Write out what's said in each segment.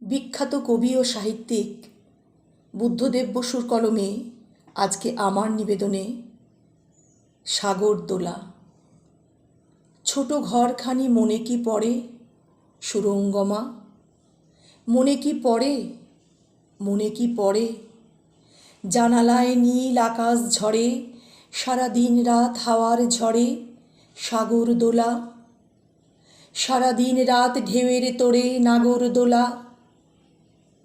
বিখ্যাত কবি ও সাহিত্যিক বুদ্ধদেব বসুর কলমে আজকে আমার নিবেদনে সাগরদোলা। ছোট ঘরখানি মনে কি পড়ে সুরঙ্গমা, মনে কি পড়ে, মনে কি পড়ে? জানালায় নীল আকাশ ঝরে, সারা দিন রাত হাওয়ার ঝড়ে সাগরদোলা। সারা দিন রাত ঢেউয়ের তোড়ে নাগরদোলা।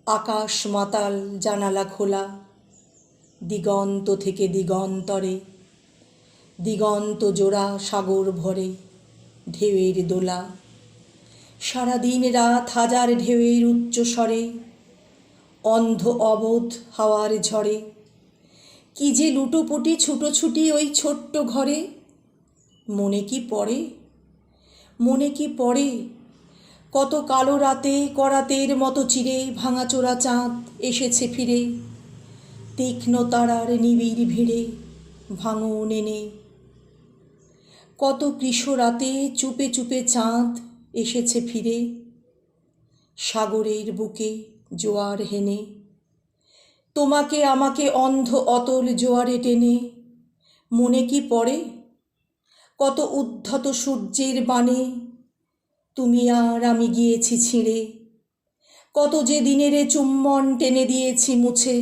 আকাশ মাতাল জানালা খোলা, দিগন্ত থেকে দিগন্তরে দিগন্ত জোড়া সাগর ভরে ঢেউয়ের দোলা। সারা দিন রাত হাজার ঢেউয়ের উচ্চ স্বরে, অন্ধ অবোধ হাওয়ার ঝড়ে কি যে লুটোপুটি ছুটোছুটি ওই ছোট্ট ঘরে। মনে কি পড়ে, মনে কি পড়ে? কত কালো রাতে করাতের মতো চিরে ভাঙাচোরা চাঁদ এসেছে ফিরে, তীক্ষ্ণ তারার নিবিড় ভিড়ে ভাঙন এনে। কত কৃষ রাতে চুপে চুপে চাঁদ এসেছে ফিরে, সাগরের বুকে জোয়ার হেনে তোমাকে আমাকে অন্ধ অতল জোয়ারে টেনে। মনে কি পড়ে? কত উদ্ধত সূর্যের বাণে তুমি আর আমি গিয়েছি ছিঁড়ে, কত যে দিনেরে চুম্বন টেনে দিয়েছি মুছে,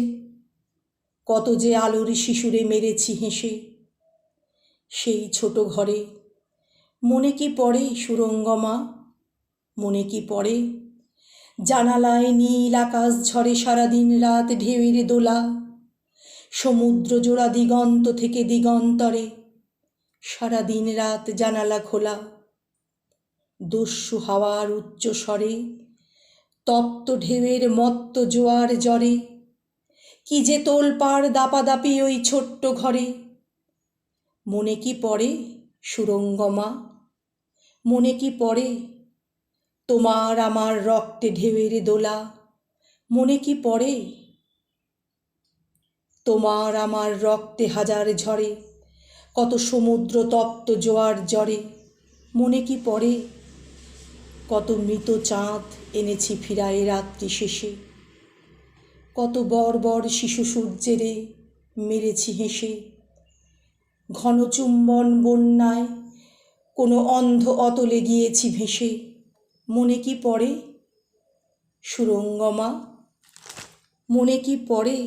কত যে আলোর শিশুরে মেরেছি হেসে সেই ছোট ঘরে। মনে কি পড়ে সুরঙ্গমা, মনে কি পড়ে? জানালায় নীল আকাশ ঝরে, সারাদিন রাত ঢেউয়ের দোলা। সমুদ্র জোড়া দিগন্ত থেকে দিগন্তরে সারাদিন রাত জানালা খোলা। দস্যু হাওয়ার উচ্চ স্বরে, তপ্ত ঢেউয়ের মত্ত জোয়ার জরে কি যে তোলপাড় দাপাদাপি ওই ছোট্ট ঘরে। মনে কি পড়ে সুরঙ্গমা, মনে কি পড়ে? তোমার আমার রক্তে ঢেউয়ের দোলা। মনে কি পড়ে? তোমার আমার রক্তে হাজার ঝরে, কত সমুদ্র তপ্ত জোয়ার জরে। মনে কি পড়ে? কত মৃত চাঁদ এনেছি ফিরায় রাত্রি শেষে, কত বর্বর শিশু সূর্যেরে মেরেছি হেসে। ঘন চুম্বন বন্যায় কোনো অন্ধ অতলে গিয়েছি ভেসে। মনে কি পড়ে সুরঙ্গমা, মনে কি পড়ে?